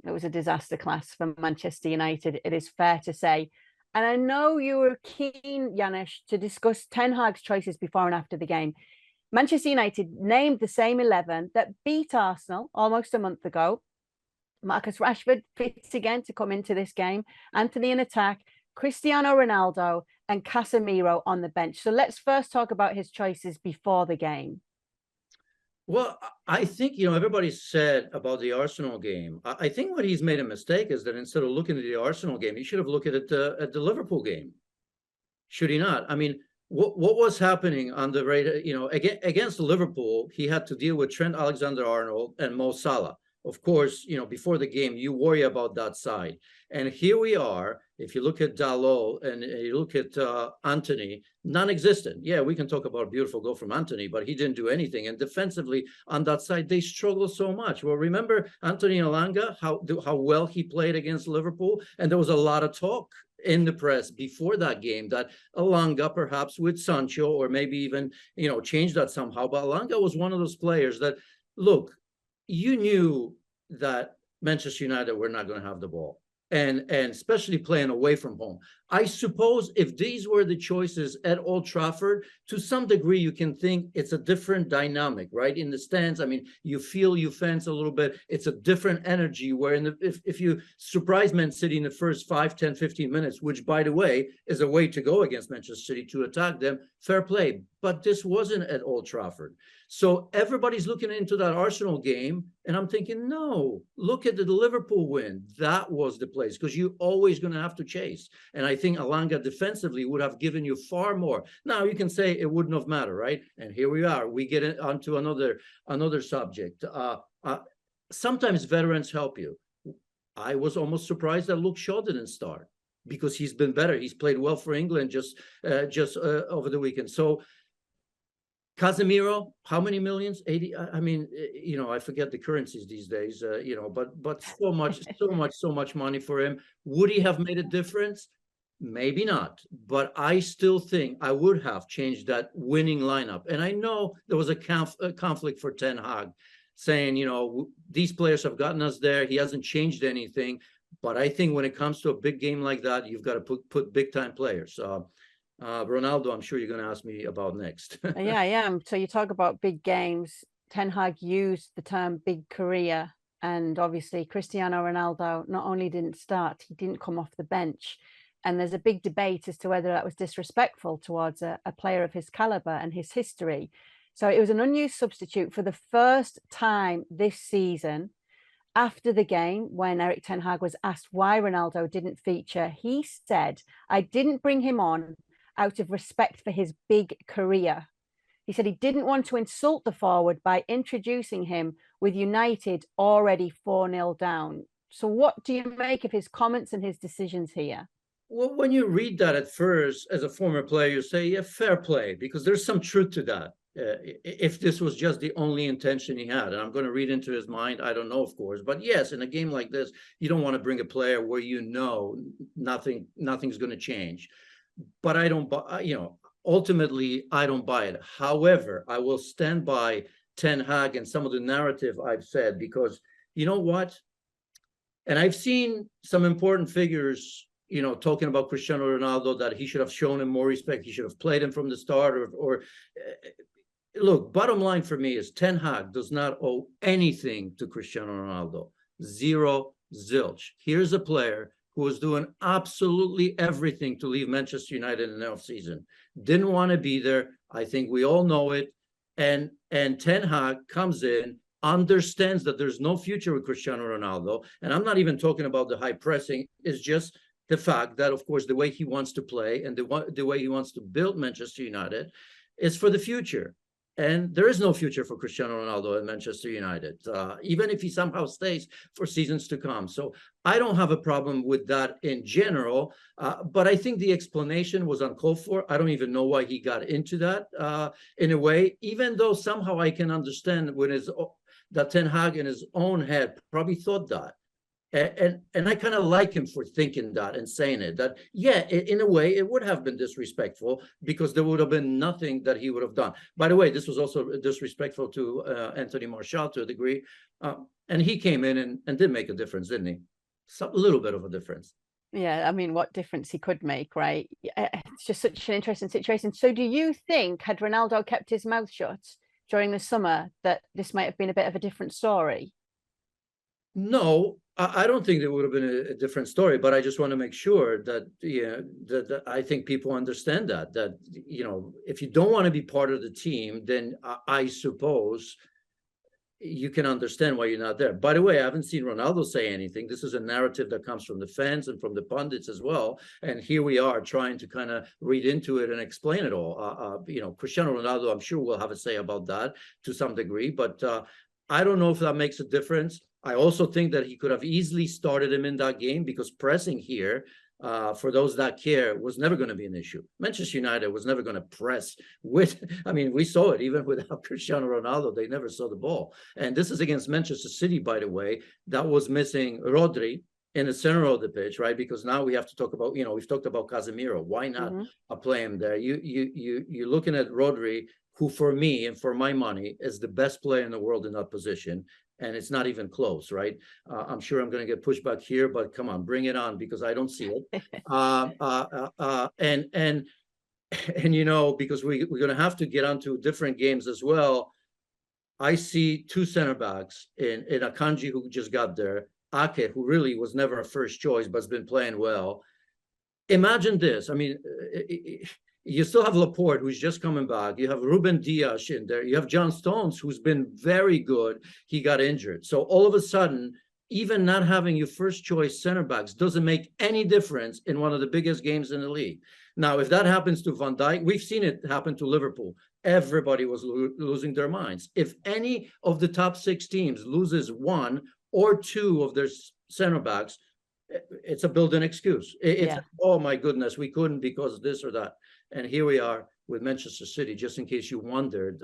it was a disaster class for Manchester United, it is fair to say. And I know you were keen, Janusz, to discuss Ten Hag's choices before and after the game. Manchester United named the same 11 that beat Arsenal almost a month ago. Marcus Rashford fits again to come into this game. Anthony in attack, Cristiano Ronaldo, and Casemiro on the bench. So let's first talk about his choices before the game. Well, I think, everybody said about the Arsenal game. I think what he's made a mistake is that instead of looking at the Arsenal game, he should have looked at the Liverpool game. Should he not? I mean, what was happening on the radar, against Liverpool, he had to deal with Trent Alexander-Arnold and Mo Salah. Of course, before the game, you worry about that side. And here we are. If you look at Dalot and you look at Antony, non-existent. Yeah, we can talk about a beautiful goal from Antony, but he didn't do anything. And defensively on that side, they struggle so much. Well, remember Anthony Elanga, how well he played against Liverpool? And there was a lot of talk in the press before that game that Elanga perhaps with Sancho or maybe even, change that somehow. But Elanga was one of those players that, look, you knew that Manchester United were not going to have the ball. And especially playing away from home. I suppose if these were the choices at Old Trafford, to some degree, you can think it's a different dynamic, right? In the stands, I mean, you feel you fence a little bit. It's a different energy where if you surprise Man City in the first 5, 10, 15 minutes, which, by the way, is a way to go against Manchester City to attack them, fair play. But this wasn't at Old Trafford. So everybody's looking into that Arsenal game, and I'm thinking, no, look at the Liverpool win. That was the place, because you're always going to have to chase. And I think Elanga defensively would have given you far more. Now, you can say it wouldn't have mattered, right? And here we are. We get onto another subject. Sometimes veterans help you. I was almost surprised that Luke Shaw didn't start because he's been better. He's played well for England just over the weekend. So Casemiro, how many millions? 80. I mean, I forget the currencies these days, but so much money for him. Would he have made a difference? Maybe not. But I still think I would have changed that winning lineup. And I know there was a conflict for Ten Hag saying, these players have gotten us there. He hasn't changed anything. But I think when it comes to a big game like that, you've got to put big time players. Ronaldo, I'm sure you're going to ask me about next. Yeah, I am. So you talk about big games. Ten Hag used the term big career. And obviously, Cristiano Ronaldo not only didn't start, he didn't come off the bench. And there's a big debate as to whether that was disrespectful towards a player of his caliber and his history. So it was an unused substitute for the first time this season. After the game, when Erik Ten Hag was asked why Ronaldo didn't feature, he said, "I didn't bring him on out of respect for his big career." He said he didn't want to insult the forward by introducing him with United already 4-0 down. So what do you make of his comments and his decisions here? Well, when you read that at first, as a former player, you say, yeah, fair play, because there's some truth to that. If this was just the only intention he had, and I'm going to read into his mind, I don't know, of course, but yes, in a game like this, you don't want to bring a player where nothing's going to change. But I don't, ultimately, I don't buy it. However, I will stand by Ten Hag and some of the narrative I've said, because you know what? And I've seen some important figures, talking about Cristiano Ronaldo, that he should have shown him more respect. He should have played him from the start look, bottom line for me is Ten Hag does not owe anything to Cristiano Ronaldo. Zero, zilch. Here's a player who was doing absolutely everything to leave Manchester United in the offseason. Didn't want to be there. I think we all know it. And Ten Hag comes in, understands that there's no future with Cristiano Ronaldo. And I'm not even talking about the high pressing. It's just the fact that, of course, the way he wants to play and the way he wants to build Manchester United is for the future. And there is no future for Cristiano Ronaldo at Manchester United, even if he somehow stays for seasons to come. So I don't have a problem with that in general, but I think the explanation was uncalled for. I don't even know why he got into that in a way, even though somehow I can understand that Ten Hag in his own head probably thought that. And I kind of like him for thinking that and saying it, that, yeah, in a way, it would have been disrespectful because there would have been nothing that he would have done. By the way, this was also disrespectful to Anthony Martial to a degree. And he came in and did make a difference, didn't he? A little bit of a difference. Yeah, I mean, what difference he could make, right? It's just such an interesting situation. So do you think, had Ronaldo kept his mouth shut during the summer, that this might have been a bit of a different story? No, I don't think it would have been a different story, but I just want to make sure that, yeah, that I think people understand that, you know, if you don't want to be part of the team, then I suppose you can understand why you're not there. By the way, I haven't seen Ronaldo say anything. This is a narrative that comes from the fans and from the pundits as well. And here we are trying to kind of read into it and explain it all. You know, Cristiano Ronaldo, I'm sure will have a say about that to some degree, but I don't know if that makes a difference. I also think that he could have easily started him in that game because pressing here, for those that care, was never going to be an issue. Manchester United was never going to press with, I mean, we saw it even without Cristiano Ronaldo. They never saw the ball. And this is against Manchester City, by the way, that was missing Rodri in the center of the pitch, right? Because now we have to talk about, you know, we've talked about Casemiro. Why not play him there? You're looking at Rodri, who for me and for my money is the best player in the world in that position. And it's not even close, right? I'm sure I'm going to get pushed back here, but come on, bring it on, because I don't see it. And you know, because we're going to have to get onto different games as well. I see two center backs in Akanji, who just got there, Ake, who really was never a first choice, but has been playing well. Imagine this. I mean, you still have Laporte, who's just coming back. You have Ruben Dias in there. You have John Stones, who's been very good. He got injured. So all of a sudden, even not having your first choice center backs doesn't make any difference in one of the biggest games in the league. Now, if that happens to Van Dijk, we've seen it happen to Liverpool. Everybody was losing their minds. If any of the top 6 teams loses 1 or 2 of their center backs, it's a built-in excuse. It's oh my goodness, we couldn't because of this or that. And here we are with Manchester City, just in case you wondered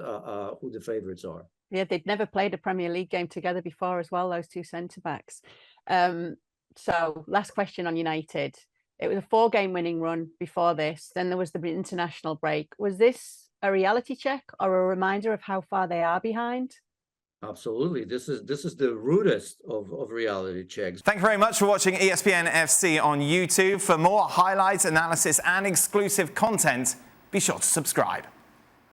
who the favorites are. Yeah, they'd never played a Premier League game together before as well, those two centre-backs. So last question on United. It was a 4-game winning run before this. Then there was the international break. Was this a reality check or a reminder of how far they are behind? Absolutely. This is the rudest of reality checks. Thank you very much for watching ESPN FC on YouTube. For more highlights, analysis and exclusive content, be sure to subscribe.